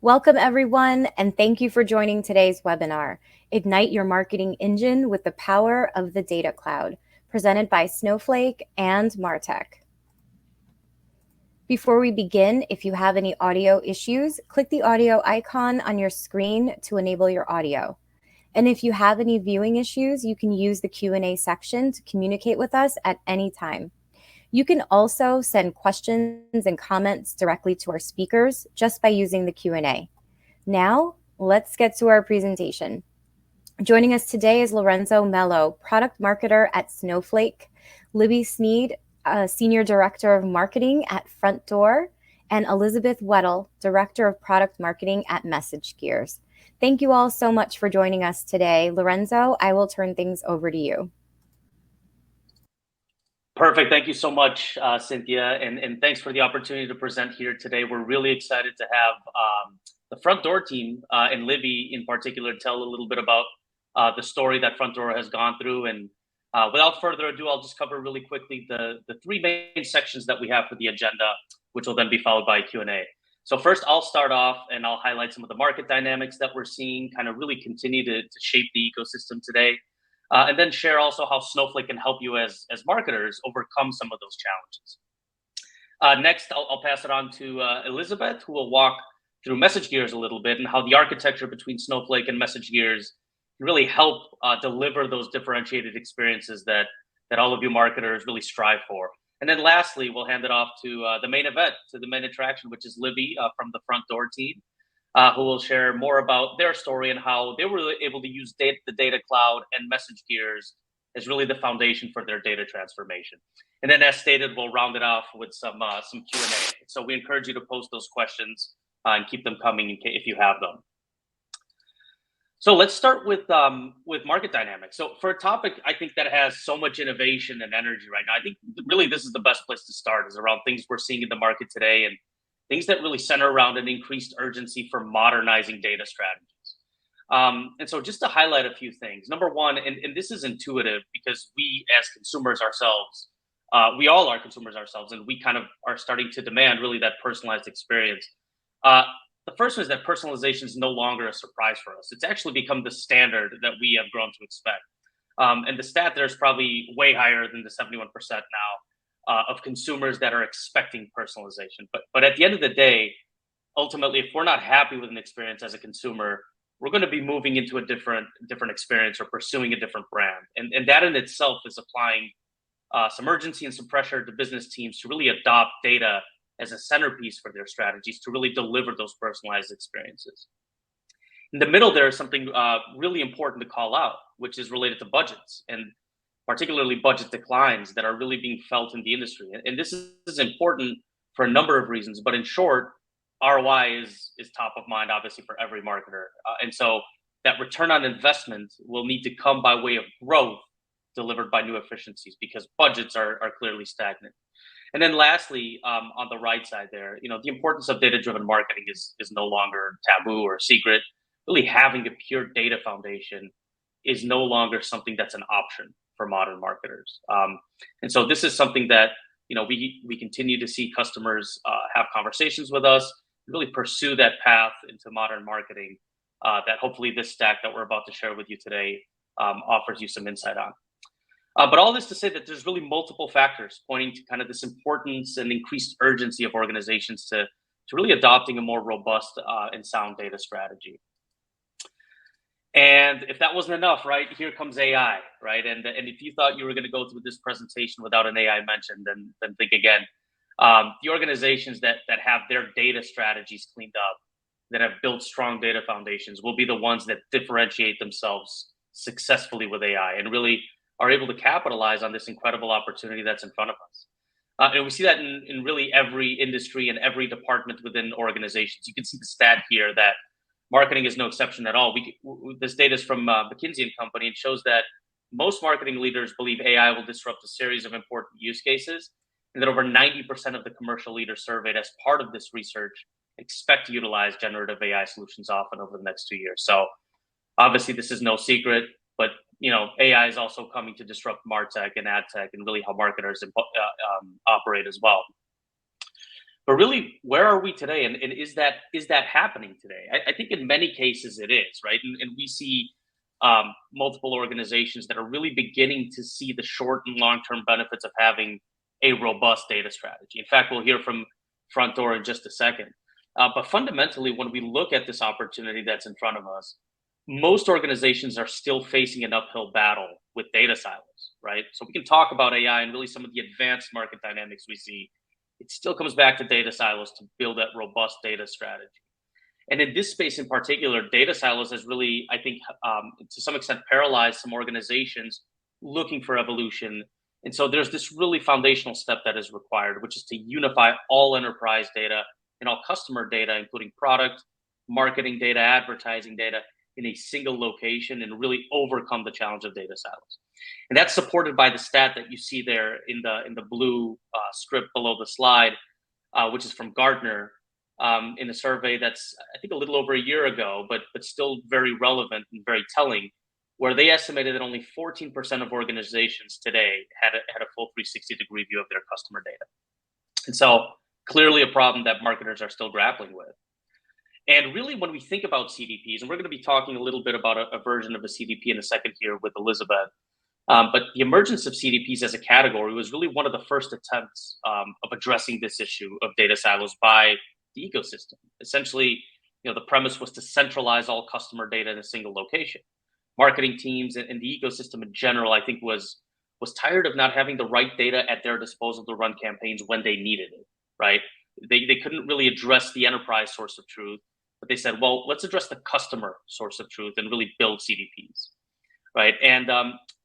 Welcome, everyone, and thank you for joining today's webinar, Ignite Your Marketing Engine with the Power of the Data Cloud, presented by Snowflake and MarTech. Before we begin, if you have any audio issues, click the audio icon on your screen to enable your audio. And if you have any viewing issues, you can use the Q&A section to communicate with us at any time. You can also send questions and comments directly to our speakers just by using the Q&A. Now, let's get to our presentation. Joining us today is Lorenzo Mello, product marketer at Snowflake, Libby Sneed, Senior Director of Marketing at Frontdoor, and Elizabeth Weddle, Director of Product Marketing at MessageGears. Thank you all so much for joining us today. Lorenzo, I will turn things over to you. Perfect. Thank you so much, Cynthia, and thanks for the opportunity to present here today. We're really excited to have the Frontdoor team and Libby in particular tell a little bit about the story that Frontdoor has gone through. And without further ado, I'll just cover really quickly the three main sections that we have for the agenda, which will then be followed by Q&A. So first, I'll start off and I'll highlight some of the market dynamics that we're seeing kind of really continue to shape the ecosystem today. And then share also how Snowflake can help you as marketers overcome some of those challenges. Next, I'll pass it on to Elizabeth, who will walk through MessageGears a little bit and how the architecture between Snowflake and MessageGears can really help deliver those differentiated experiences that all of you marketers really strive for. And then lastly, we'll hand it off to the main event, to the main attraction, which is Libby from the Frontdoor team. Who will share more about their story and how they were able to use the data cloud and MessageGears as really the foundation for their data transformation. And then, as stated, we'll round it off with some Q&A. So we encourage you to post those questions and keep them coming if you have them. So let's start with market dynamics. So for a topic, I think that has so much innovation and energy right now, I think really this is the best place to start, is around things we're seeing in the market today and things that really center around an increased urgency for modernizing data strategies. And so just to highlight a few things, number one, and this is intuitive because we as consumers ourselves, we all are consumers ourselves, and we kind of are starting to demand really that personalized experience. The first one is that personalization is no longer a surprise for us. It's actually become the standard that we have grown to expect. And the stat there is probably way higher than the 71% now. Of consumers that are expecting personalization. But at the end of the day, ultimately, if we're not happy with an experience as a consumer, we're going to be moving into a different experience or pursuing a different brand. And that in itself is applying some urgency and some pressure to business teams to really adopt data as a centerpiece for their strategies to really deliver those personalized experiences. In the middle, there is something really important to call out, which is related to budgets, and particularly budget declines that are really being felt in the industry. And this is important for a number of reasons, but in short, ROI is top of mind, obviously, for every marketer. And so that return on investment will need to come by way of growth delivered by new efficiencies because budgets are clearly stagnant. And then lastly, on the right side there, the importance of data-driven marketing is no longer taboo or secret. Really having a pure data foundation is no longer something that's an option for modern marketers. And so this is something that we continue to see customers have conversations with us, really pursue that path into modern marketing that hopefully this stack that we're about to share with you today offers you some insight on. But all this to say that there's really multiple factors pointing to kind of this importance and increased urgency of organizations to really adopting a more robust and sound data strategy. And if that wasn't enough, right, here comes AI, right? And if you thought you were going to go through this presentation without an AI mention, then think again. The organizations that have their data strategies cleaned up, that have built strong data foundations, will be the ones that differentiate themselves successfully with AI and really are able to capitalize on this incredible opportunity that's in front of us. And we see that in really every industry and every department within organizations. You can see the stat here that marketing is no exception at all. This data is from McKinsey & Company. It shows that most marketing leaders believe AI will disrupt a series of important use cases, and that over 90% of the commercial leaders surveyed as part of this research expect to utilize generative AI solutions often over the next 2 years. So obviously this is no secret, but AI is also coming to disrupt MarTech and AdTech and really how marketers operate as well. But really, where are we today? And is that happening today? I think in many cases it is, right? And we see multiple organizations that are really beginning to see the short and long-term benefits of having a robust data strategy. In fact, we'll hear from Frontdoor in just a second. But fundamentally, when we look at this opportunity that's in front of us, most organizations are still facing an uphill battle with data silos, right? So we can talk about AI and really some of the advanced market dynamics we see. It still comes back to data silos to build that robust data strategy. And in this space in particular, data silos has really, I think, to some extent, paralyzed some organizations looking for evolution. And so there's this really foundational step that is required, which is to unify all enterprise data and all customer data, including product, marketing data, advertising data, in a single location and really overcome the challenge of data silos. And that's supported by the stat that you see there in the blue strip below the slide, which is from Gartner, in a survey that's, I think, a little over a year ago, but still very relevant and very telling, where they estimated that only 14% of organizations today had a full 360-degree view of their customer data. And so clearly a problem that marketers are still grappling with. And really, when we think about CDPs, and we're going to be talking a little bit about a version of a CDP in a second here with Elizabeth, but the emergence of CDPs as a category was really one of the first attempts of addressing this issue of data silos by the ecosystem. Essentially, the premise was to centralize all customer data in a single location. Marketing teams and the ecosystem in general, I think, was tired of not having the right data at their disposal to run campaigns when they needed it, right? They couldn't really address the enterprise source of truth, but they said, well, let's address the customer source of truth and really build CDPs, right? And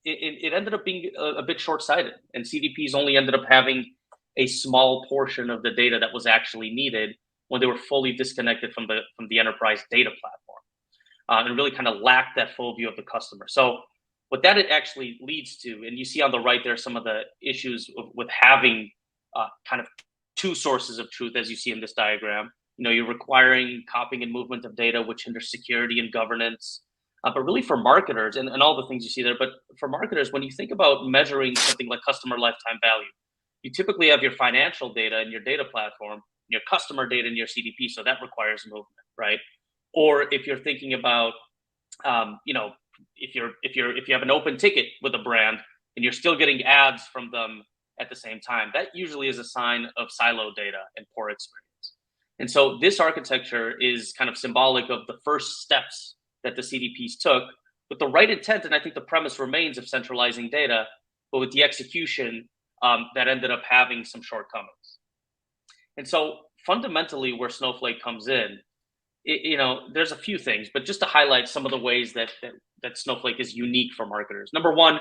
it ended up being a bit short-sighted, and CDPs only ended up having a small portion of the data that was actually needed when they were fully disconnected from the enterprise data platform, and really kind of lacked that full view of the customer. So what that actually leads to, and you see on the right there some of the issues with having kind of two sources of truth, as you see in this diagram. You're requiring copying and movement of data, which hinders security and governance. But really for marketers, and all the things you see there, but for marketers, when you think about measuring something like customer lifetime value, you typically have your financial data in your data platform, your customer data in your CDP, so that requires movement, right? Or if you're thinking about, if you have an open ticket with a brand and you're still getting ads from them at the same time, that usually is a sign of silo data and poor experience. And so this architecture is kind of symbolic of the first steps that the CDPs took with the right intent. And I think the premise remains of centralizing data, but with the execution that ended up having some shortcomings. And so fundamentally where Snowflake comes in, there's a few things, but just to highlight some of the ways that Snowflake is unique for marketers. Number one,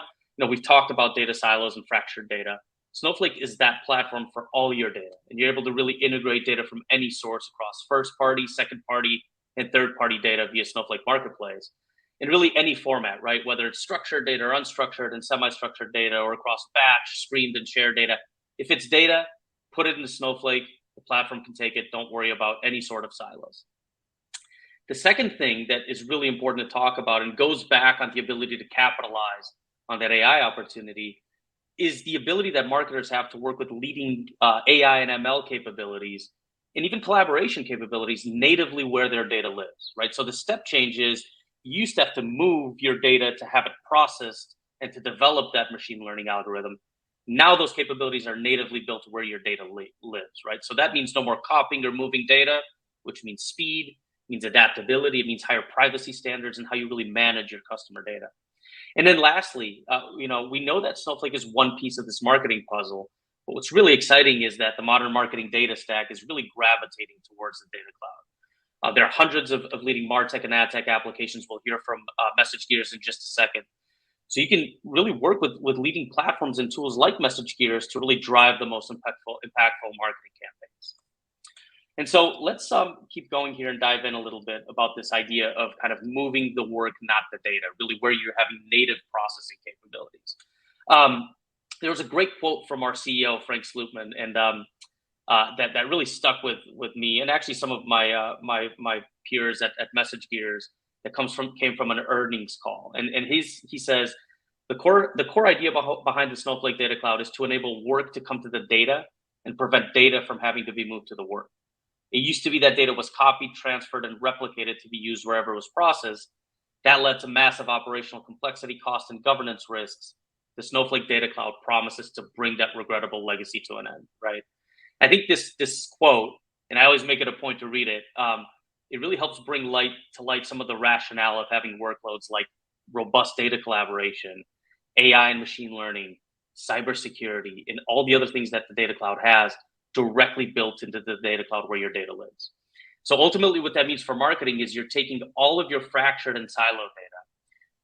we've talked about data silos and fractured data. Snowflake is that platform for all your data, and you're able to really integrate data from any source across first party, second party, and third party data via Snowflake Marketplace in really any format, right? Whether it's structured data or unstructured and semi-structured data, or across batch, streamed, and shared data. If it's data, put it into Snowflake, the platform can take it. Don't worry about any sort of silos. The second thing that is really important to talk about, and goes back on the ability to capitalize on that AI opportunity, is the ability that marketers have to work with leading AI and ML capabilities and even collaboration capabilities natively where their data lives, right? So the step change is you used to have to move your data to have it processed and to develop that machine learning algorithm. Now those capabilities are natively built where your data lives, right? So that means no more copying or moving data, which means speed, means adaptability, it means higher privacy standards and how you really manage your customer data. And then lastly, we know that Snowflake is one piece of this marketing puzzle, but what's really exciting is that the modern marketing data stack is really gravitating towards the data cloud. There are hundreds of leading MarTech and AdTech applications. We'll hear from MessageGears in just a second. So you can really work with leading platforms and tools like MessageGears to really drive the most impactful marketing campaigns. And so let's keep going here and dive in a little bit about this idea of kind of moving the work, not the data, really where you're having native processing capabilities. There was a great quote from our CEO, Frank Slootman, and that really stuck with me, and actually some of my peers at MessageGears, that came from an earnings call. And he says, the core idea behind the Snowflake Data Cloud is to enable work to come to the data and prevent data from having to be moved to the work. It used to be that data was copied, transferred, and replicated to be used wherever it was processed. That led to massive operational complexity, cost, and governance risks. The Snowflake Data Cloud promises to bring that regrettable legacy to an end, right? I think this quote, and I always make it a point to read it, it really helps bring to light some of the rationale of having workloads like robust data collaboration, AI and machine learning, cybersecurity, and all the other things that the data cloud has directly built into the data cloud where your data lives. So ultimately what that means for marketing is you're taking all of your fractured and siloed data,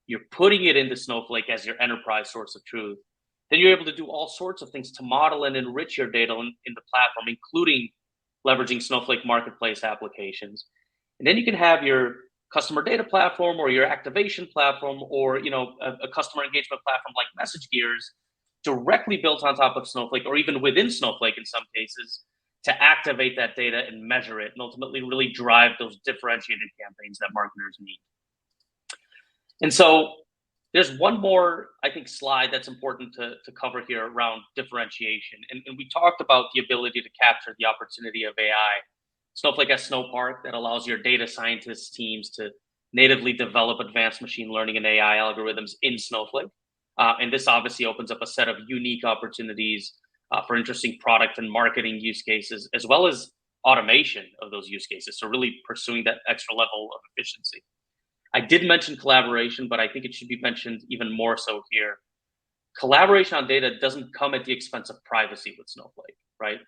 you're putting it into Snowflake as your enterprise source of truth. Then you're able to do all sorts of things to model and enrich your data in the platform, including leveraging Snowflake marketplace applications. And then you can have your customer data platform or your activation platform or a customer engagement platform like MessageGears directly built on top of Snowflake or even within Snowflake in some cases to activate that data and measure it and ultimately really drive those differentiated campaigns that marketers need. And so there's one more, I think, slide that's important to cover here around differentiation. And we talked about the ability to capture the opportunity of AI. Snowflake has Snowpark that allows your data scientist teams to natively develop advanced machine learning and AI algorithms in Snowflake. And this obviously opens up a set of unique opportunities for interesting product and marketing use cases, as well as automation of those use cases. So really pursuing that extra level of efficiency. I did mention collaboration, but I think it should be mentioned even more so here. Collaboration on data doesn't come at the expense of privacy with Snowflake, right?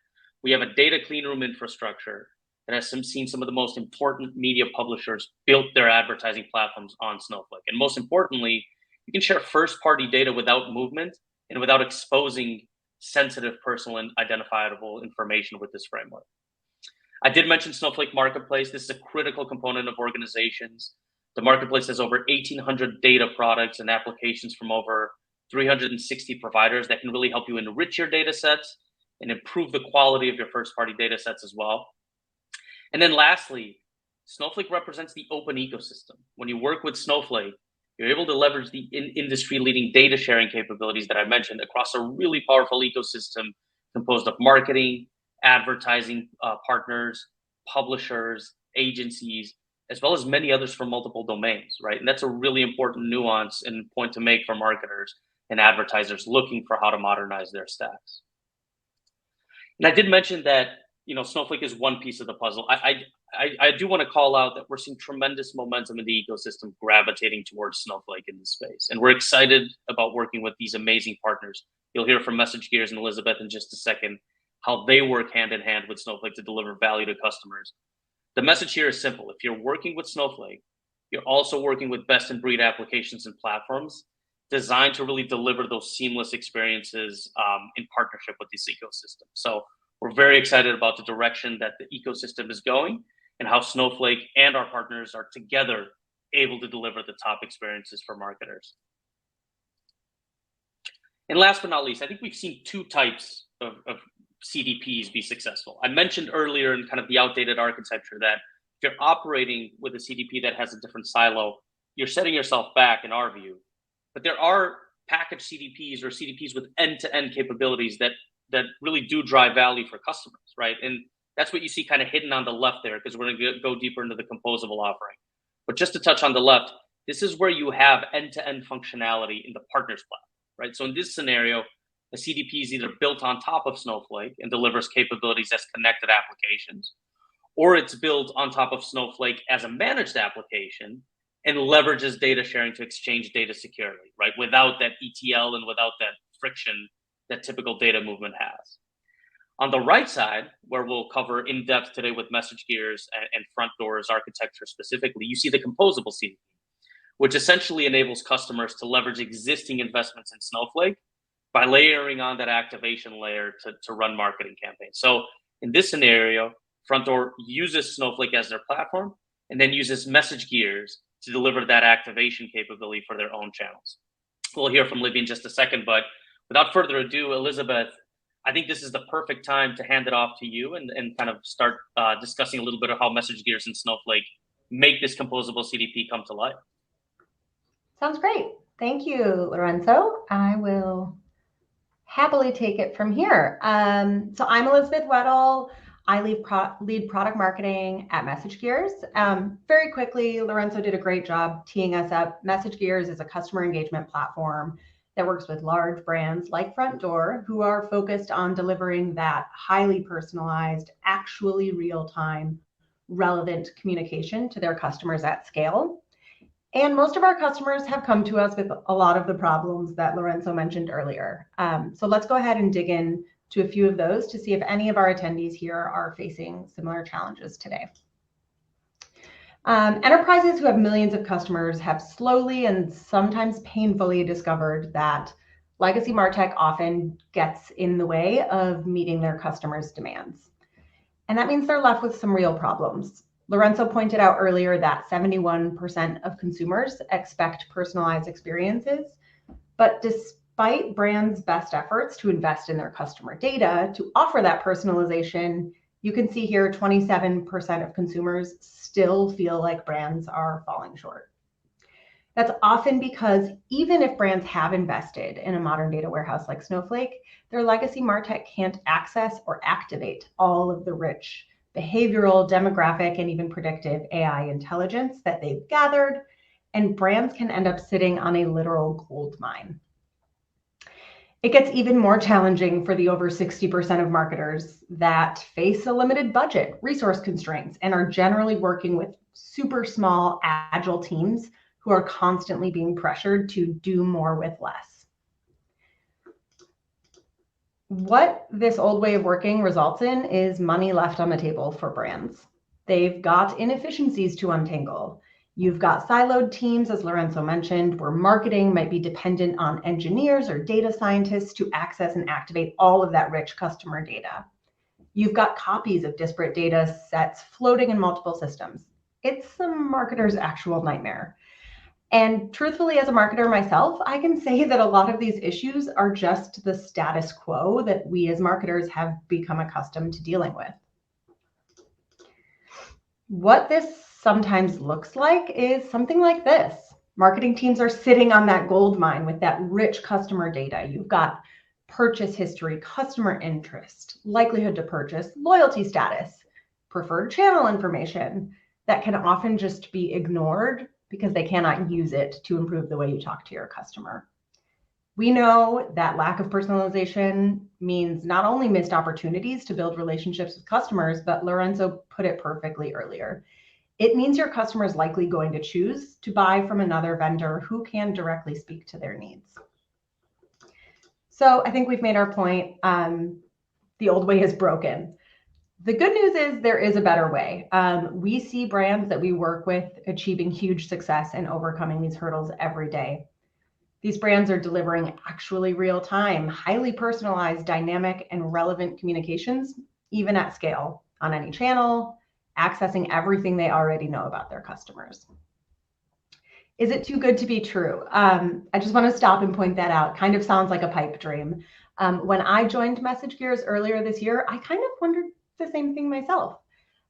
We have a data clean room infrastructure that has seen some of the most important media publishers built their advertising platforms on Snowflake. And most importantly, you can share first-party data without movement and without exposing sensitive personal and identifiable information with this framework. I did mention Snowflake Marketplace. This is a critical component of organizations. The marketplace has over 1,800 data products and applications from over 360 providers that can really help you enrich your data sets and improve the quality of your first-party data sets as well. And then lastly, Snowflake represents the open ecosystem. When you work with Snowflake, you're able to leverage the industry-leading data sharing capabilities that I mentioned across a really powerful ecosystem composed of marketing, advertising partners, publishers, agencies, as well as many others from multiple domains, right? And that's a really important nuance and point to make for marketers and advertisers looking for how to modernize their stacks. And I did mention that Snowflake is one piece of the puzzle. I do want to call out that we're seeing tremendous momentum in the ecosystem gravitating towards Snowflake in this space. And we're excited about working with these amazing partners. You'll hear from MessageGears and Elizabeth in just a second, how they work hand in hand with Snowflake to deliver value to customers. The message here is simple. If you're working with Snowflake, you're also working with best-in-breed applications and platforms designed to really deliver those seamless experiences in partnership with this ecosystem. So we're very excited about the direction that the ecosystem is going and how Snowflake and our partners are together able to deliver the top experiences for marketers. And last but not least, I think we've seen two types of CDPs be successful. I mentioned earlier in kind of the outdated architecture that if you're operating with a CDP that has a different silo, you're setting yourself back in our view. But there are packaged CDPs or CDPs with end-to-end capabilities that really do drive value for customers, right? And that's what you see kind of hidden on the left there, because we're going to go deeper into the composable offering. But just to touch on the left, this is where you have end-to-end functionality in the partners platform, right? So in this scenario, a CDP is either built on top of Snowflake and delivers capabilities as connected applications, or it's built on top of Snowflake as a managed application and leverages data sharing to exchange data securely, right? Without that ETL and without that friction that typical data movement has. On the right side, where we'll cover in depth today with MessageGears and Frontdoor's architecture specifically, you see the composable CDP, which essentially enables customers to leverage existing investments in Snowflake by layering on that activation layer to run marketing campaigns. So in this scenario, Frontdoor uses Snowflake as their platform and then uses MessageGears to deliver that activation capability for their own channels. We'll hear from Libby in just a second, but without further ado, Elizabeth, I think this is the perfect time to hand it off to you and kind of start discussing a little bit of how MessageGears and Snowflake make this composable CDP come to life. Sounds great. Thank you, Lorenzo. I will happily take it from here. So I'm Elizabeth Weddle. I lead product marketing at MessageGears. Very quickly, Lorenzo did a great job teeing us up. MessageGears is a customer engagement platform that works with large brands like Frontdoor, who are focused on delivering that highly personalized, actually real-time, relevant communication to their customers at scale. And most of our customers have come to us with a lot of the problems that Lorenzo mentioned earlier. So let's go ahead and dig in to a few of those to see if any of our attendees here are facing similar challenges today. Enterprises who have millions of customers have slowly and sometimes painfully discovered that legacy MarTech often gets in the way of meeting their customers' demands. And that means they're left with some real problems. Lorenzo pointed out earlier that 71% of consumers expect personalized experiences, but despite brands' best efforts to invest in their customer data to offer that personalization, you can see here 27% of consumers still feel like brands are falling short. That's often because even if brands have invested in a modern data warehouse like Snowflake, their legacy MarTech can't access or activate all of the rich behavioral, demographic, and even predictive AI intelligence that they've gathered, and brands can end up sitting on a literal gold mine. It gets even more challenging for the over 60% of marketers that face a limited budget, resource constraints, and are generally working with super small, agile teams who are constantly being pressured to do more with less. What this old way of working results in is money left on the table for brands. They've got inefficiencies to untangle. You've got siloed teams, as Lorenzo mentioned, where marketing might be dependent on engineers or data scientists to access and activate all of that rich customer data. You've got copies of disparate data sets floating in multiple systems. It's the marketer's actual nightmare. And truthfully, as a marketer myself, I can say that a lot of these issues are just the status quo that we as marketers have become accustomed to dealing with. What this sometimes looks like is something like this. Marketing teams are sitting on that gold mine with that rich customer data. You've got purchase history, customer interest, likelihood to purchase, loyalty status, preferred channel information that can often just be ignored because they cannot use it to improve the way you talk to your customer. We know that lack of personalization means not only missed opportunities to build relationships with customers, but Lorenzo put it perfectly earlier. It means your customer is likely going to choose to buy from another vendor who can directly speak to their needs. So I think we've made our point. The old way is broken. The good news is there is a better way. We see brands that we work with achieving huge success and overcoming these hurdles every day. These brands are delivering actually real-time, highly personalized, dynamic, and relevant communications, even at scale, on any channel, accessing everything they already know about their customers. Is it too good to be true? I just want to stop and point that out. Kind of sounds like a pipe dream. When I joined MessageGears earlier this year, I kind of wondered the same thing myself.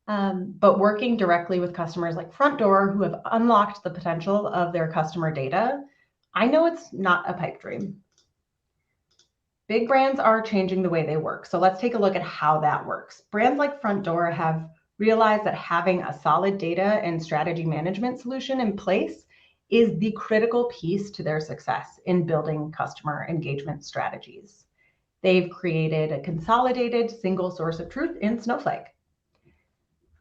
But working directly with customers like Frontdoor who have unlocked the potential of their customer data, I know it's not a pipe dream. Big brands are changing the way they work. So let's take a look at how that works. Brands like Frontdoor have realized that having a solid data and strategy management solution in place is the critical piece to their success in building customer engagement strategies. They've created a consolidated single source of truth in Snowflake.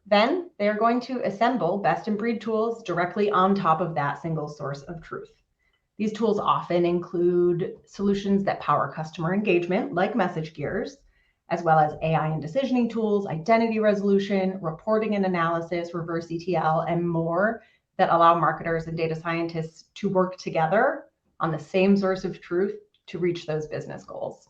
Then they're going to assemble best-in-breed tools directly on top of that single source of truth. These tools often include solutions that power customer engagement, like MessageGears, as well as AI and decisioning tools, identity resolution, reporting and analysis, reverse ETL, and more that allow marketers and data scientists to work together on the same source of truth to reach those business goals.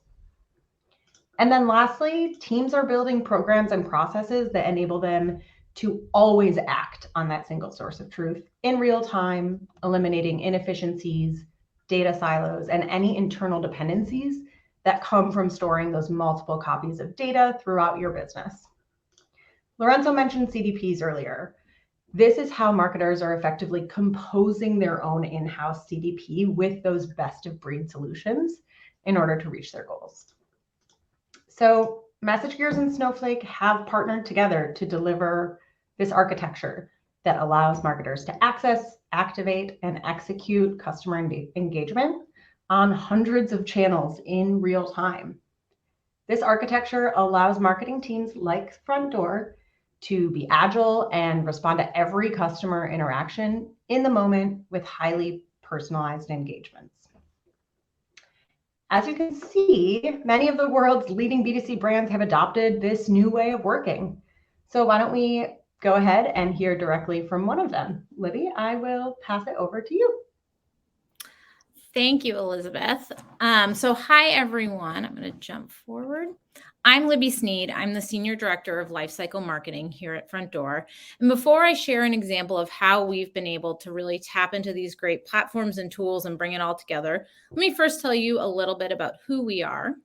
And then lastly, teams are building programs and processes that enable them to always act on that single source of truth in real time, eliminating inefficiencies, data silos, and any internal dependencies that come from storing those multiple copies of data throughout your business. Lorenzo mentioned CDPs earlier. This is how marketers are effectively composing their own in-house CDP with those best of breed solutions in order to reach their goals. So MessageGears and Snowflake have partnered together to deliver this architecture that allows marketers to access, activate, and execute customer engagement on hundreds of channels in real time. This architecture allows marketing teams like Frontdoor to be agile and respond to every customer interaction in the moment with highly personalized engagements. As you can see, many of the world's leading B2C brands have adopted this new way of working. So why don't we go ahead and hear directly from one of them. Libby, I will pass it over to you. Thank you, Elizabeth. So hi, everyone. I'm going to jump forward. I'm Libby Sneed. I'm the Senior Director of Lifecycle Marketing here at Frontdoor. And before I share an example of how we've been able to really tap into these great platforms and tools and bring it all together, let me first tell you a little bit about who we are.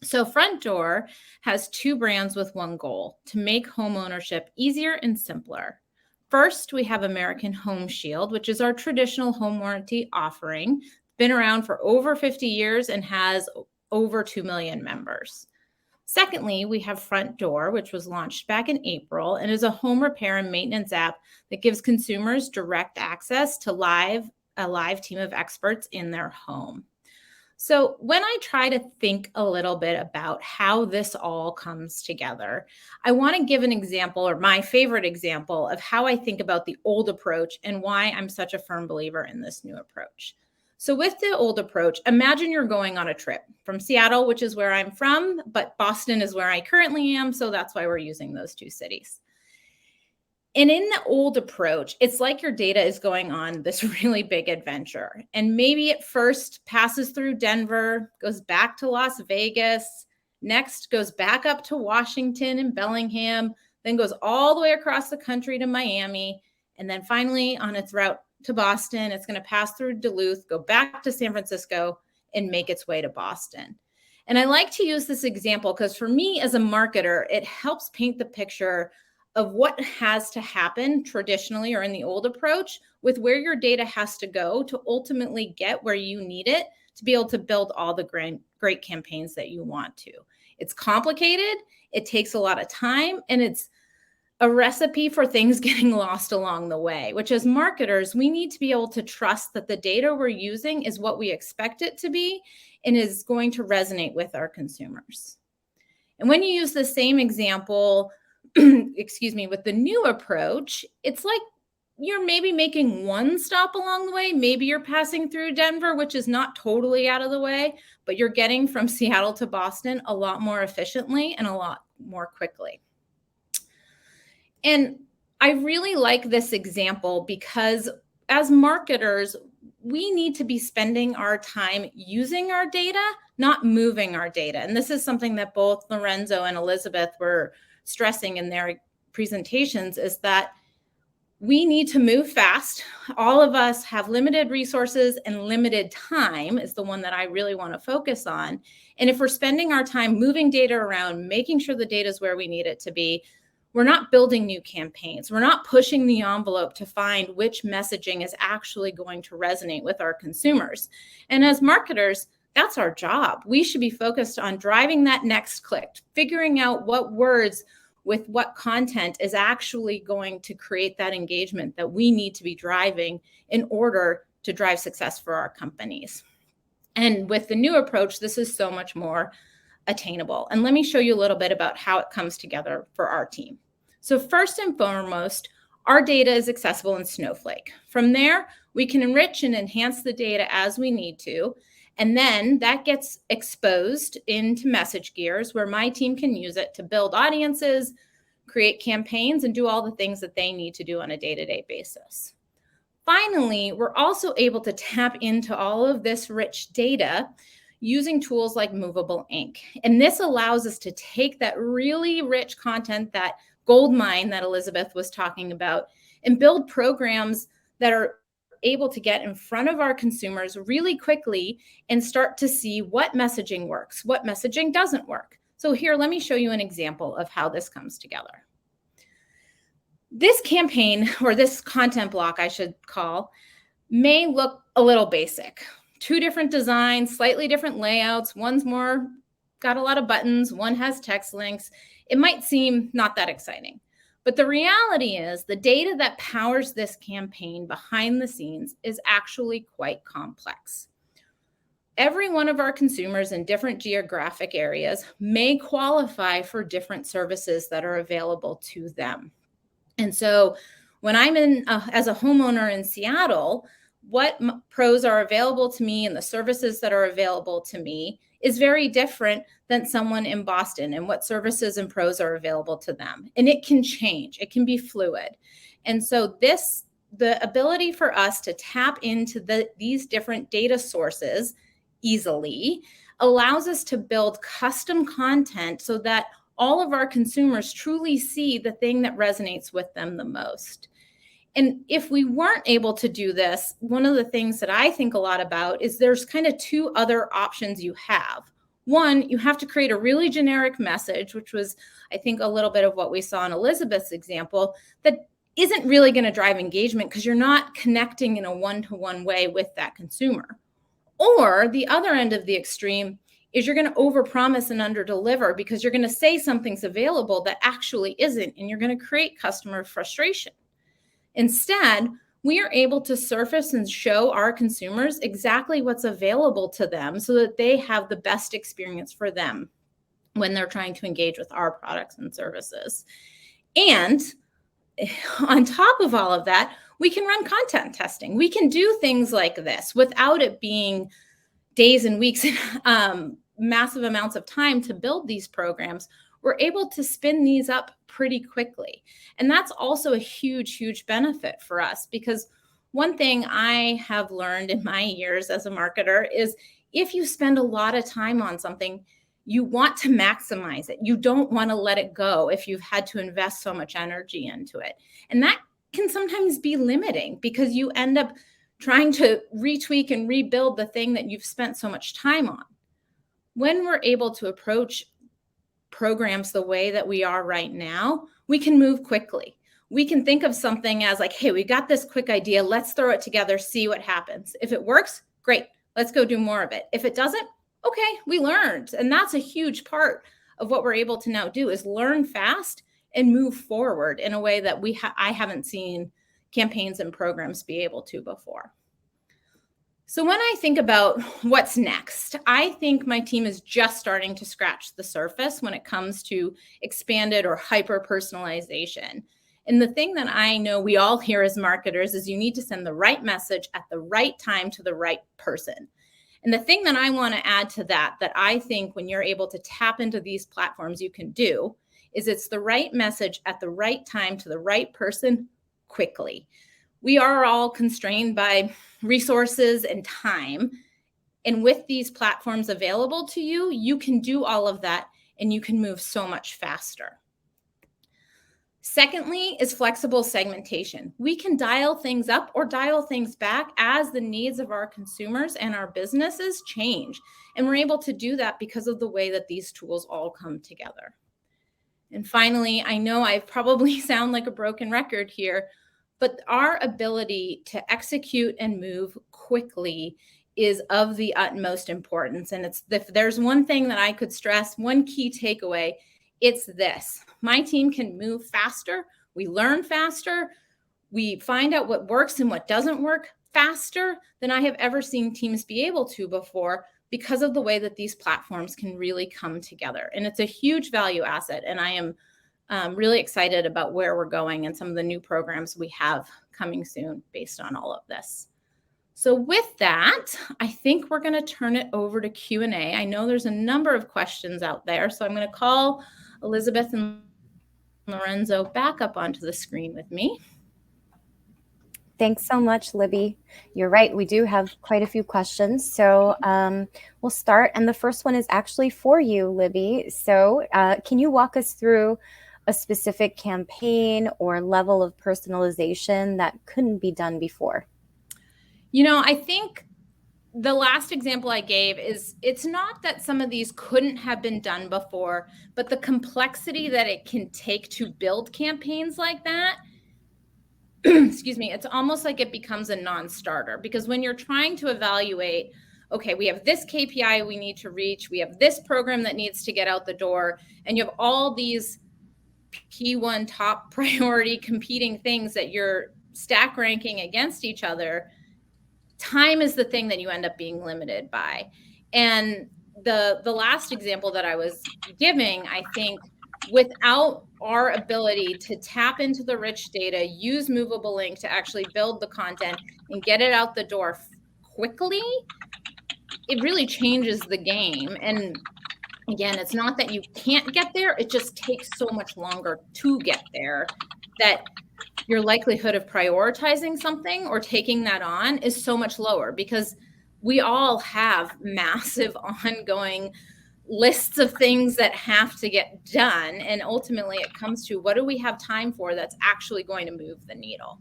So Frontdoor has two brands with one goal: to make home ownership easier and simpler. First, we have American Home Shield, which is our traditional home warranty offering. Been around for over 50 years and has over 2 million members. Secondly, we have Frontdoor, which was launched back in April and is a home repair and maintenance app that gives consumers direct access to a live team of experts in their home. So when I try to think a little bit about how this all comes together, I want to give an example, or my favorite example, of how I think about the old approach and why I'm such a firm believer in this new approach. So with the old approach, imagine you're going on a trip from Seattle, which is where I'm from, but Boston is where I currently am. So that's why we're using those two cities. And in the old approach, it's like your data is going on this really big adventure. And maybe it first passes through Denver, goes back to Las Vegas, next goes back up to Washington and Bellingham, then goes all the way across the country to Miami. And then finally on its route to Boston, it's going to pass through Duluth, go back to San Francisco, and make its way to Boston. And I like to use this example because for me as a marketer, it helps paint the picture of what has to happen traditionally or in the old approach with where your data has to go to ultimately get where you need it to be able to build all the great campaigns that you want to. It's complicated, it takes a lot of time, and it's a recipe for things getting lost along the way, which as marketers, we need to be able to trust that the data we're using is what we expect it to be and is going to resonate with our consumers. And when you use the same example, with the new approach, it's like you're maybe making one stop along the way. Maybe you're passing through Denver, which is not totally out of the way, but you're getting from Seattle to Boston a lot more efficiently and a lot more quickly. And I really like this example because as marketers, we need to be spending our time using our data, not moving our data. And this is something that both Lorenzo and Elizabeth were stressing in their presentations, is that we need to move fast. All of us have limited resources and limited time is the one that I really want to focus on. And if we're spending our time moving data around, making sure the data is where we need it to be, we're not building new campaigns. We're not pushing the envelope to find which messaging is actually going to resonate with our consumers. And as marketers, that's our job. We should be focused on driving that next click, figuring out what words with what content is actually going to create that engagement that we need to be driving in order to drive success for our companies. And with the new approach, this is so much more attainable. And let me show you a little bit about how it comes together for our team. So first and foremost, our data is accessible in Snowflake. From there, we can enrich and enhance the data as we need to. And then that gets exposed into MessageGears, where my team can use it to build audiences, create campaigns, and do all the things that they need to do on a day-to-day basis. Finally, we're also able to tap into all of this rich data using tools like Movable Ink. And this allows us to take that really rich content, that gold mine that Elizabeth was talking about, and build programs that are able to get in front of our consumers really quickly and start to see what messaging works, what messaging doesn't work. So here, let me show you an example of how this comes together. This campaign, or this content block I should call, may look a little basic. two different designs, slightly different layouts. One's more got a lot of buttons, one has text links. It might seem not that exciting. But the reality is the data that powers this campaign behind the scenes is actually quite complex. Every one of our consumers in different geographic areas may qualify for different services that are available to them. And so when I'm as a homeowner in Seattle, what pros are available to me and the services that are available to me is very different than someone in Boston and what services and pros are available to them. And it can change, it can be fluid. And so the ability for us to tap into these different data sources easily allows us to build custom content so that all of our consumers truly see the thing that resonates with them the most. And if we weren't able to do this, one of the things that I think a lot about is there's kind of two other options you have. One, you have to create a really generic message, which was, I think, a little bit of what we saw in Elizabeth's example, that isn't really going to drive engagement because you're not connecting in a one-to-one way with that consumer. Or the other end of the extreme is you're going to overpromise and underdeliver because you're going to say something's available that actually isn't, and you're going to create customer frustration. Instead, we are able to surface and show our consumers exactly what's available to them so that they have the best experience for them when they're trying to engage with our products and services. And on top of all of that, we can run content testing. We can do things like this without it being days and weeks and massive amounts of time to build these programs. We're able to spin these up pretty quickly. And that's also a huge, huge benefit for us, because one thing I have learned in my years as a marketer is if you spend a lot of time on something, you want to maximize it. You don't want to let it go if you've had to invest so much energy into it. And that can sometimes be limiting because you end up trying to retweak and rebuild the thing that you've spent so much time on. When we're able to approach programs the way that we are right now, we can move quickly. We can think of something as like, hey, we got this quick idea. Let's throw it together, see what happens. If it works, great. Let's go do more of it. If it doesn't, okay, we learned. And that's a huge part of what we're able to now do is learn fast and move forward in a way that I haven't seen campaigns and programs be able to before. So when I think about what's next, I think my team is just starting to scratch the surface when it comes to expanded or hyper personalization. And the thing that I know we all hear as marketers is you need to send the right message at the right time to the right person. And the thing that I want to add to that I think when you're able to tap into these platforms you can do is it's the right message at the right time to the right person quickly. We are all constrained by resources and time. And with these platforms available to you, you can do all of that and you can move so much faster. Secondly is flexible segmentation. We can dial things up or dial things back as the needs of our consumers and our businesses change. And we're able to do that because of the way that these tools all come together. And finally, I know I probably sound like a broken record here, but our ability to execute and move quickly is of the utmost importance. And if there's one thing that I could stress, one key takeaway, it's this. My team can move faster. We learn faster. We find out what works and what doesn't work faster than I have ever seen teams be able to before because of the way that these platforms can really come together. And it's a huge value asset. And I am really excited about where we're going and some of the new programs we have coming soon based on all of this. So with that, I think we're going to turn it over to Q&A. I know there's a number of questions out there, so I'm going to call Elizabeth and Lorenzo back up onto the screen with me. Thanks so much, Libby. You're right. We do have quite a few questions. So we'll start. And the first one is actually for you, Libby. So can you walk us through a specific campaign or level of personalization that couldn't be done before? You know, I think the last example I gave is it's not that some of these couldn't have been done before, but the complexity that it can take to build campaigns like that, excuse me, it's almost like it becomes a non-starter because when you're trying to evaluate okay, we have this KPI we need to reach, we have this program that needs to get out the door, and you have all these P1 top priority competing things that you're stack ranking against each other, time is the thing that you end up being limited by. And the last example that I was giving, I think without our ability to tap into the rich data, use Movable Link to actually build the content and get it out the door quickly, it really changes the game. And again, it's not that you can't get there, it just takes so much longer to get there that your likelihood of prioritizing something or taking that on is so much lower, because we all have massive ongoing lists of things that have to get done. And ultimately it comes to, what do we have time for that's actually going to move the needle?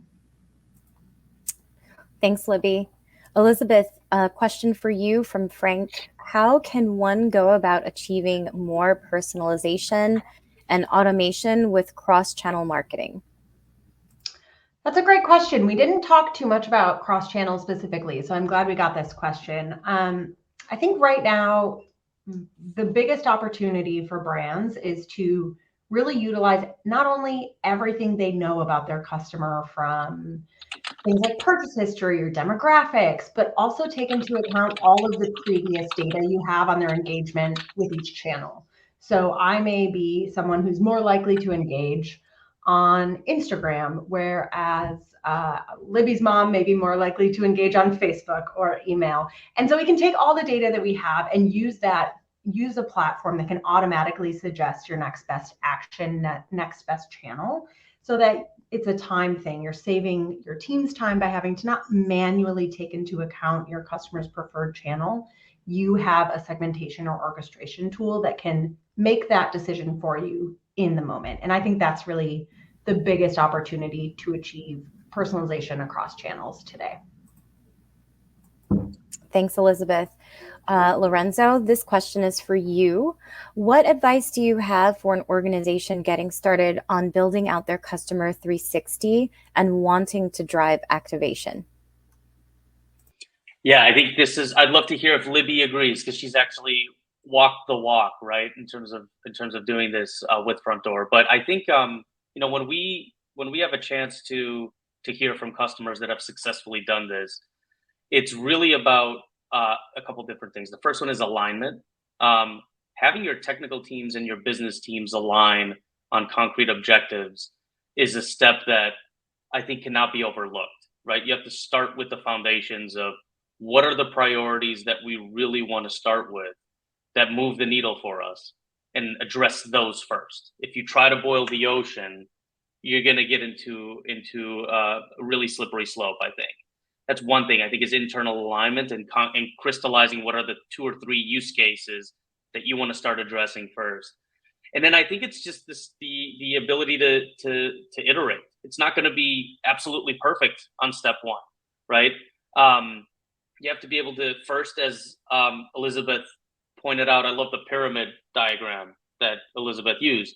Thanks, Libby. Elizabeth, a question for you from Frank. How can one go about achieving more personalization and automation with cross-channel marketing? That's a great question. We didn't talk too much about cross-channel specifically, so I'm glad we got this question. I think right now, the biggest opportunity for brands is to really utilize not only everything they know about their customer from things like purchase history or demographics, but also take into account all of the previous data you have on their engagement with each channel. So I may be someone who's more likely to engage on Instagram, whereas Libby's mom may be more likely to engage on Facebook or email. And so we can take all the data that we have and use a platform that can automatically suggest your next best action, next best channel, so that it's a time thing. You're saving your team's time by having to not manually take into account your customer's preferred channel. You have a segmentation or orchestration tool that can make that decision for you in the moment. And I think that's really the biggest opportunity to achieve personalization across channels today. Thanks, Elizabeth. Lorenzo, this question is for you. What advice do you have for an organization getting started on building out their customer 360 and wanting to drive activation? Yeah, I think I'd love to hear if Libby agrees, because she's actually walked the walk, right, in terms of doing this with Frontdoor. But I think when we have a chance to hear from customers that have successfully done this, it's really about a couple different things. The first one is alignment. Having your technical teams and your business teams align on concrete objectives is a step that I think cannot be overlooked, right? You have to start with the foundations of what are the priorities that we really want to start with that move the needle for us, and address those first. If you try to boil the ocean, you're going to get into a really slippery slope, I think. That's one thing I think is internal alignment and crystallizing what are the 2 or 3 use cases that you want to start addressing first. And then I think it's just the ability to iterate. It's not going to be absolutely perfect on step 1, right? You have to be able to first, as Elizabeth pointed out, I love the pyramid diagram that Elizabeth used.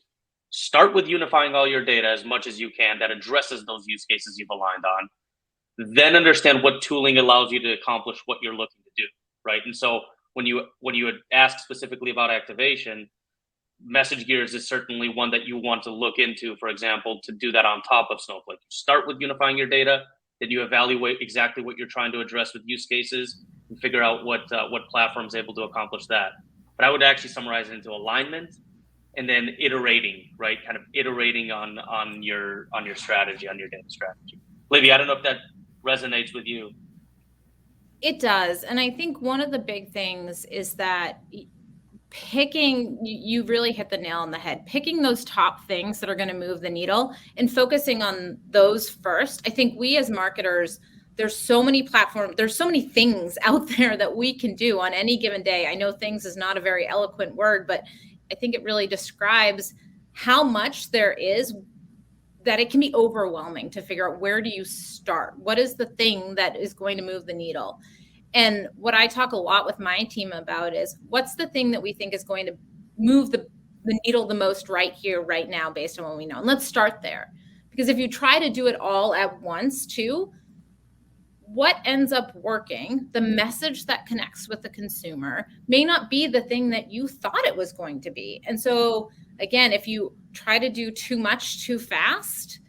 Start with unifying all your data as much as you can that addresses those use cases you've aligned on. Then understand what tooling allows you to accomplish what you're looking to do, right? And so when you ask specifically about activation, MessageGears is certainly one that you want to look into, for example, to do that on top of Snowflake. You start with unifying your data, then you evaluate exactly what you're trying to address with use cases and figure out what platform is able to accomplish that. But I would actually summarize it into alignment and then iterating, right? Kind of iterating on your strategy, on your data strategy. Libby, I don't know if that resonates with you. It does. And I think one of the big things is that you really hit the nail on the head, picking those top things that are going to move the needle and focusing on those first. I think we as marketers, there's so many platforms, there's so many things out there that we can do on any given day. I know things is not a very eloquent word, but I think it really describes how much there is, that it can be overwhelming to figure out, where do you start? What is the thing that is going to move the needle? And what I talk a lot with my team about is, what's the thing that we think is going to move the needle the most right here, right now, based on what we know? And let's start there. Because if you try to do it all at once too, what ends up working, the message that connects with the consumer, may not be the thing that you thought it was going to be. And so again, if you try to do too much too fast,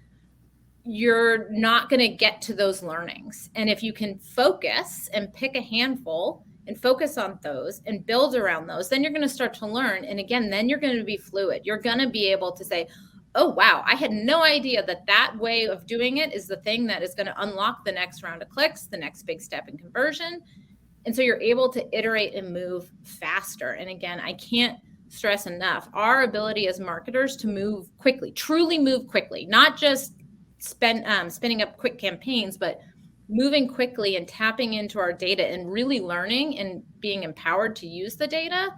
you're not going to get to those learnings. And if you can focus and pick a handful and focus on those and build around those, then you're going to start to learn. And again, then you're going to be fluid. You're going to be able to say, oh, wow, I had no idea that that way of doing it is the thing that is going to unlock the next round of clicks, the next big step in conversion. And so you're able to iterate and move faster. And again, I can't stress enough our ability as marketers to move quickly, truly move quickly, not just spinning up quick campaigns, but moving quickly and tapping into our data and really learning and being empowered to use the data.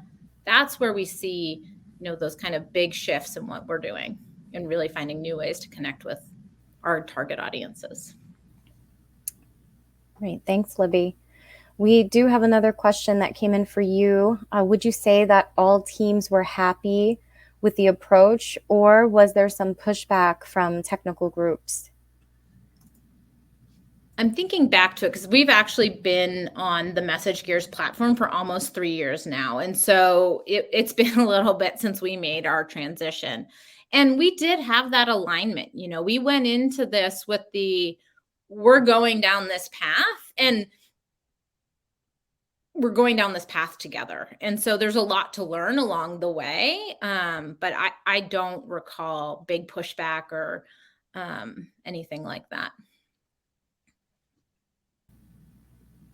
That's where we see, those kind of big shifts in what we're doing and really finding new ways to connect with our target audiences. Great. Thanks, Libby. We do have another question that came in for you. Would you say that all teams were happy with the approach, or was there some pushback from technical groups? I'm thinking back to it because we've actually been on the MessageGears platform for almost 3 years now. And so it's been a little bit since we made our transition. And we did have that alignment. We went into this with we're going down this path, and we're going down this path together. And so there's a lot to learn along the way. But I don't recall big pushback or anything like that.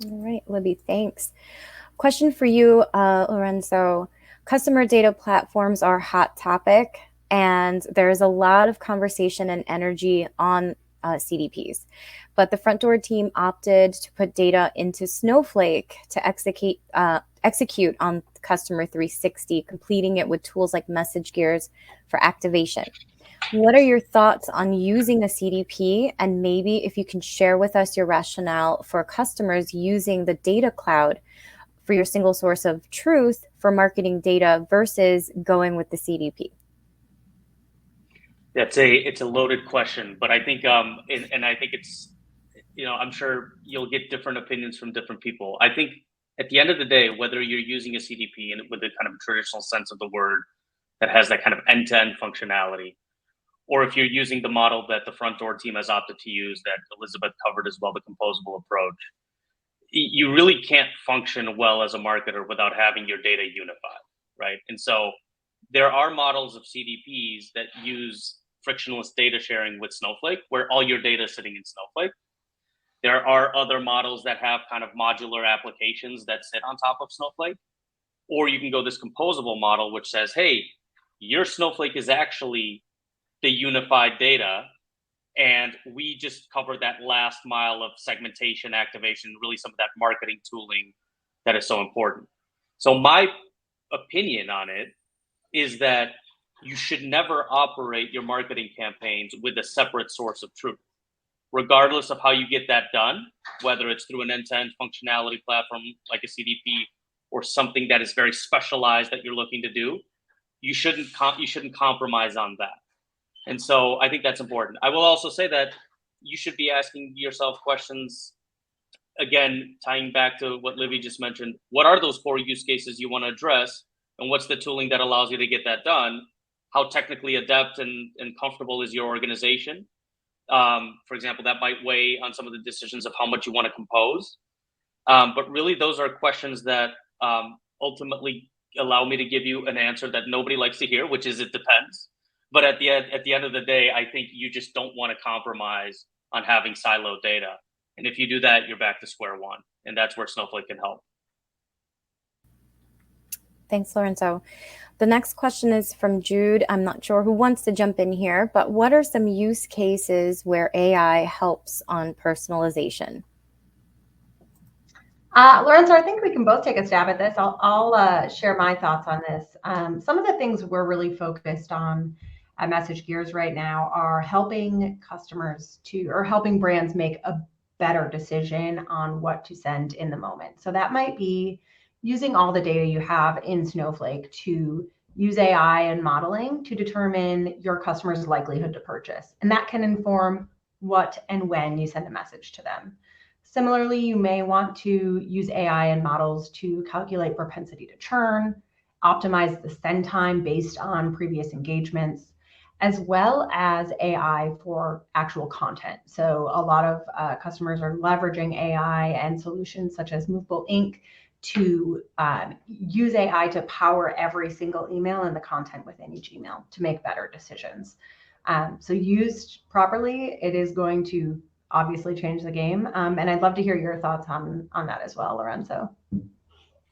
All right, Libby, thanks. Question for you, Lorenzo. Customer data platforms are a hot topic, and there's a lot of conversation and energy on CDPs. But the Frontdoor team opted to put data into Snowflake to execute on Customer 360, completing it with tools like MessageGears for activation. What are your thoughts on using a CDP? And maybe if you can share with us your rationale for customers using the data cloud for your single source of truth for marketing data versus going with the CDP. It's a loaded question, but I think and I think it's, I'm sure you'll get different opinions from different people. I think at the end of the day, whether you're using a CDP and with the kind of traditional sense of the word that has that kind of end-to-end functionality, or if you're using the model that the Frontdoor team has opted to use that Elizabeth covered as well, the composable approach, you really can't function well as a marketer without having your data unified, right? And so there are models of CDPs that use frictionless data sharing with Snowflake, where all your data is sitting in Snowflake. There are other models that have kind of modular applications that sit on top of Snowflake. Or you can go this composable model, which says, hey, your Snowflake is actually the unified data, and we just cover that last mile of segmentation, activation, really some of that marketing tooling that is so important. So my opinion on it is that you should never operate your marketing campaigns with a separate source of truth, regardless of how you get that done, whether it's through an end-to-end functionality platform like a CDP or something that is very specialized that you're looking to do. You shouldn't compromise on that. And so I think that's important. I will also say that you should be asking yourself questions, again, tying back to what Livy just mentioned. What are those core use cases you want to address? And what's the tooling that allows you to get that done? How technically adept and comfortable is your organization? For example, that might weigh on some of the decisions of how much you want to compose. But really, those are questions that ultimately allow me to give you an answer that nobody likes to hear, which is it depends. But at the end of the day, I think you just don't want to compromise on having siloed data. And if you do that, you're back to square one. And that's where Snowflake can help. Thanks, Lorenzo. The next question is from Jude. I'm not sure who wants to jump in here, but what are some use cases where AI helps on personalization? Lorenzo, I think we can both take a stab at this. I'll share my thoughts on this. Some of the things we're really focused on at MessageGears right now are helping helping brands make a better decision on what to send in the moment. So that might be using all the data you have in Snowflake to use AI and modeling to determine your customer's likelihood to purchase. And that can inform what and when you send a message to them. Similarly, you may want to use AI and models to calculate propensity to churn, optimize the send time based on previous engagements, as well as AI for actual content. So a lot of customers are leveraging AI and solutions such as Movable Ink to use AI to power every single email and the content within each email to make better decisions. So used properly, it is going to obviously change the game. And I'd love to hear your thoughts on that as well, Lorenzo.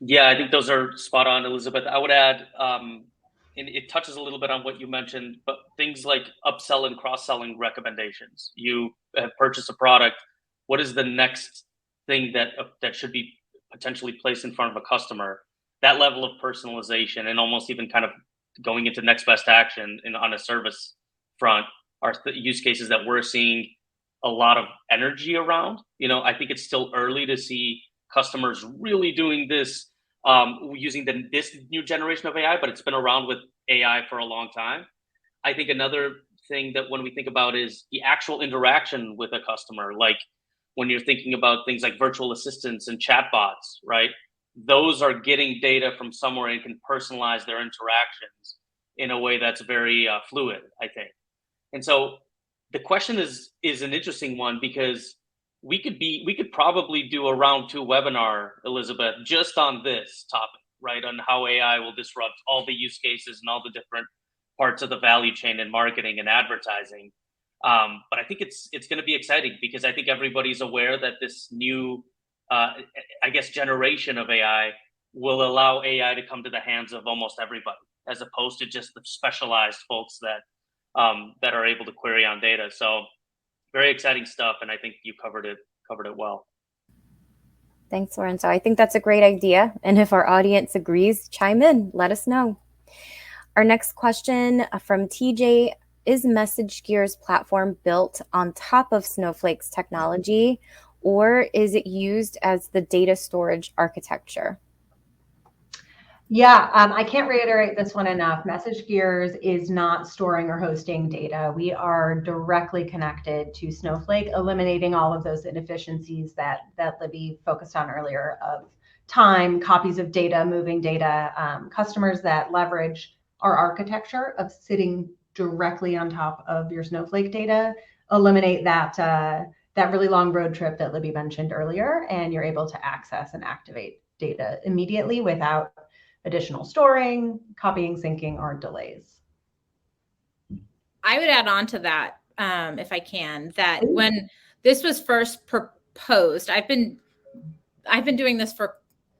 Yeah, I think those are spot on, Elizabeth. I would add, and it touches a little bit on what you mentioned, but things like upsell and cross-selling recommendations. You have purchased a product. What is the next thing that should be potentially placed in front of a customer? That level of personalization and almost even kind of going into next best action on a service front are use cases that we're seeing a lot of energy around. I think it's still early to see customers really doing this using this new generation of AI, but it's been around with AI for a long time. I think another thing that when we think about is the actual interaction with a customer, like when you're thinking about things like virtual assistants and chatbots, right? Those are getting data from somewhere and can personalize their interactions in a way that's very fluid, I think. And so the question is an interesting one, because we could probably do a round 2 webinar, Elizabeth, just on this topic, right? On how AI will disrupt all the use cases and all the different parts of the value chain in marketing and advertising. But I think it's going to be exciting, because I think everybody's aware that this new, generation of AI will allow AI to come to the hands of almost everybody, as opposed to just the specialized folks that are able to query on data. So very exciting stuff, and I think you covered it well. Thanks, Lorenzo. I think that's a great idea. And if our audience agrees, chime in, let us know. Our next question from TJ: is MessageGears Platform built on top of Snowflake's technology, or is it used as the data storage architecture? Yeah, I can't reiterate this one enough. MessageGears is not storing or hosting data. We are directly connected to Snowflake, eliminating all of those inefficiencies that Libby focused on earlier of time, copies of data, moving data. Customers that leverage our architecture of sitting directly on top of your Snowflake data eliminate that really long road trip that Libby mentioned earlier, and you're able to access and activate data immediately without additional storing, copying, syncing, or delays. I would add on to that, if I can, that when this was first proposed, I've been doing this for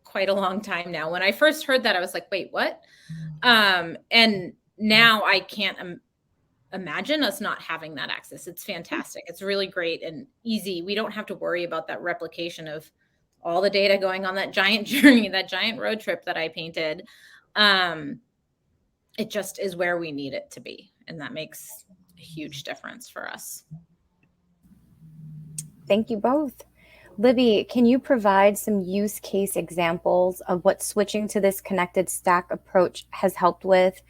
quite a long time now. When I first heard that, I was like, wait, what? And now I can't imagine us not having that access. It's fantastic. It's really great and easy. We don't have to worry about that replication of all the data going on that giant journey, that giant road trip that I painted. It just is where we need it to be. And that makes a huge difference for us. Thank you both. Libby, can you provide some use case examples of what switching to this connected stack approach has helped with?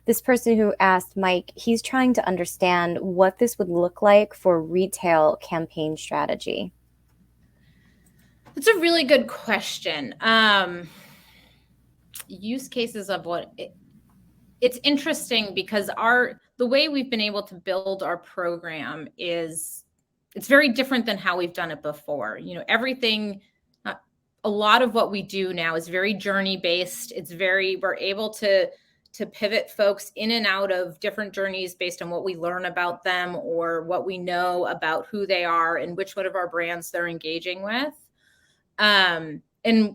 This person who asked Mike, he's trying to understand what this would look like for retail campaign strategy. It's a really good question. Use cases of what it's interesting, because the way we've been able to build our program it's very different than how we've done it before. Everything, a lot of what we do now is very journey based. We're able to pivot folks in and out of different journeys based on what we learn about them or what we know about who they are and which one of our brands they're engaging with. And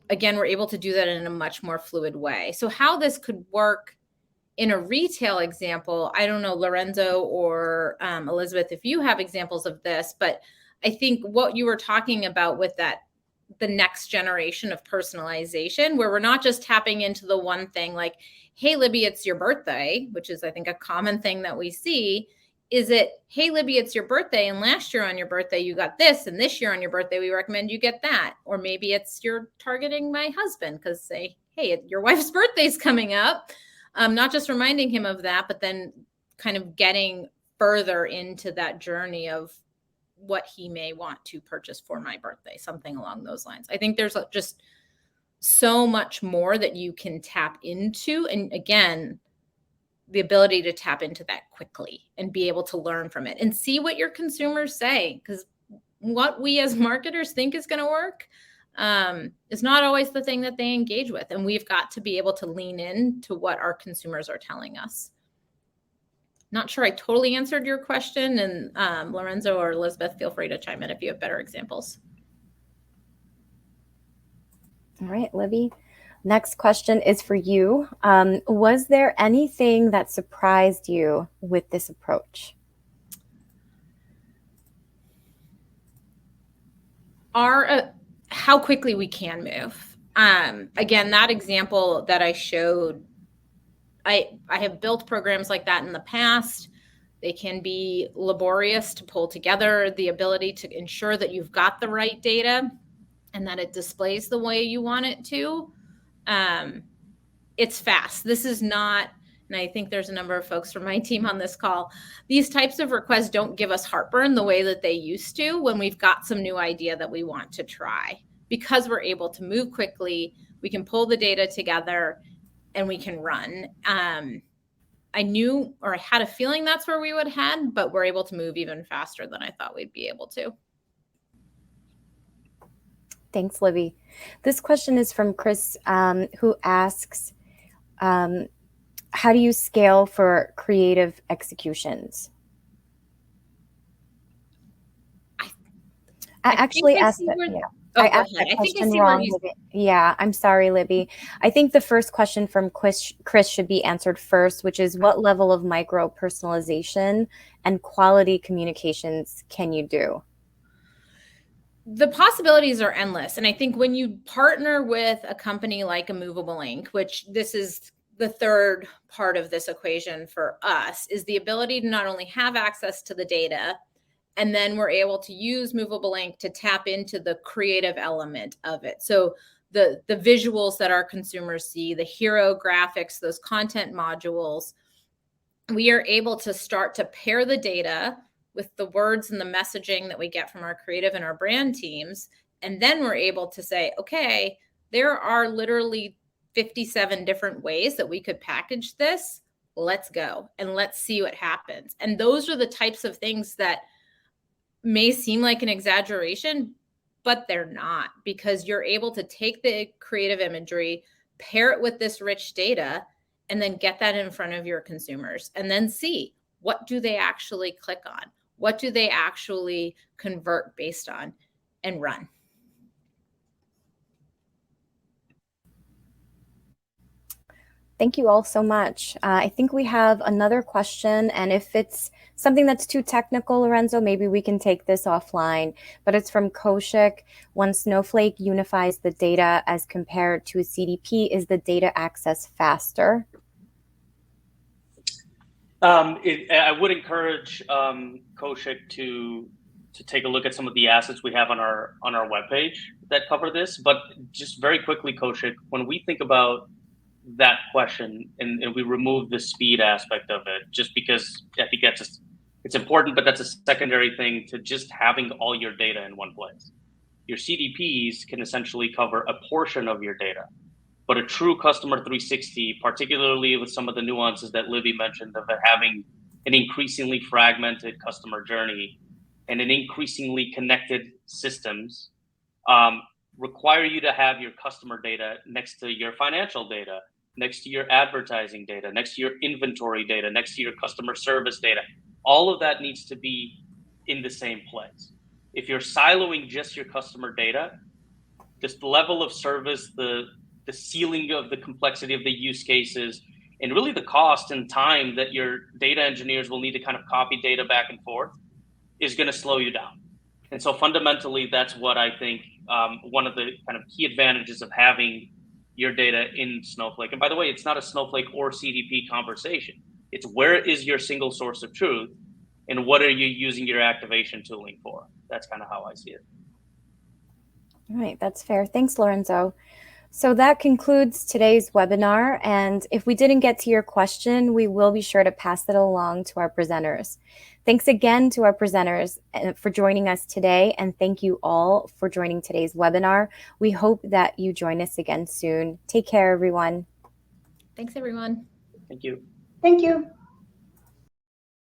again, we're able to do that in a much more fluid way. So how this could work in a retail example, I don't know, Lorenzo or Elizabeth, if you have examples of this, but I think what you were talking about with the next generation of personalization, where we're not just tapping into the one thing like, hey, Libby, it's your birthday, which is, I think, a common thing that we see. Is it, hey, Libby, it's your birthday, and last year on your birthday, you got this, and this year on your birthday, we recommend you get that. Or maybe it's you're targeting my husband because say, hey, your wife's birthday's coming up. Not just reminding him of that, but then kind of getting further into that journey of what he may want to purchase for my birthday, something along those lines. I think there's just so much more that you can tap into. And again, the ability to tap into that quickly and be able to learn from it and see what your consumers say. Because what we as marketers think is going to work is not always the thing that they engage with. And we've got to be able to lean in to what our consumers are telling us. Not sure I totally answered your question. And Lorenzo or Elizabeth, feel free to chime in if you have better examples. All right, Libby. Next question is for you. Was there anything that surprised you with this approach? How quickly we can move. Again, that example that I showed, I have built programs like that in the past. They can be laborious to pull together, the ability to ensure that you've got the right data and that it displays the way you want it to. It's fast. This is not, and I think there's a number of folks from my team on this call, these types of requests don't give us heartburn the way that they used to when we've got some new idea that we want to try. Because we're able to move quickly, we can pull the data together and we can run. I knew, or I had a feeling that's where we would head, but we're able to move even faster than I thought we'd be able to. Thanks, Libby. This question is from Chris, who asks, how do you scale for creative executions? I actually asked that. Yeah. I asked that question wrong. Yeah, I'm sorry, Libby. I think the first question from Chris should be answered first, which is what level of micro personalization and quality communications can you do? The possibilities are endless. And I think when you partner with a company like a Movable Ink, which this is the third part of this equation for us, is the ability to not only have access to the data, and then we're able to use Movable Ink to tap into the creative element of it. So the visuals that our consumers see, the hero graphics, those content modules, we are able to start to pair the data with the words and the messaging that we get from our creative and our brand teams. And then we're able to say, okay, there are literally 57 different ways that we could package this. Let's go and let's see what happens. And those are the types of things that may seem like an exaggeration, but they're not, because you're able to take the creative imagery, pair it with this rich data, and then get that in front of your consumers and then see what do they actually click on? What do they actually convert based on, and run? Thank you all so much. I think we have another question, and if it's something that's too technical, Lorenzo, maybe we can take this offline, but it's from Kaushik. When Snowflake unifies the data as compared to a CDP, is the data access faster? I would encourage Kaushik to take a look at some of the assets we have on our webpage that cover this. But just very quickly, Kaushik, when we think about that question and we remove the speed aspect of it, just because I think it's important, but that's a secondary thing to just having all your data in one place. Your CDPs can essentially cover a portion of your data, but a true customer 360, particularly with some of the nuances that Libby mentioned of having an increasingly fragmented customer journey and an increasingly connected systems, require you to have your customer data next to your financial data, next to your advertising data, next to your inventory data, next to your customer service data. All of that needs to be in the same place. If you're siloing just your customer data, just the level of service, the ceiling of the complexity of the use cases, and really the cost and time that your data engineers will need to kind of copy data back and forth is going to slow you down. And so fundamentally, that's what I think one of the kind of key advantages of having your data in Snowflake. And by the way, it's not a Snowflake or CDP conversation. It's where is your single source of truth and what are you using your activation tooling for? That's kind of how I see it. All right, that's fair. Thanks, Lorenzo. So that concludes today's webinar. And if we didn't get to your question, we will be sure to pass it along to our presenters. Thanks again to our presenters for joining us today. And thank you all for joining today's webinar. We hope that you join us again soon. Take care, everyone. Thanks, everyone. Thank you. Thank you.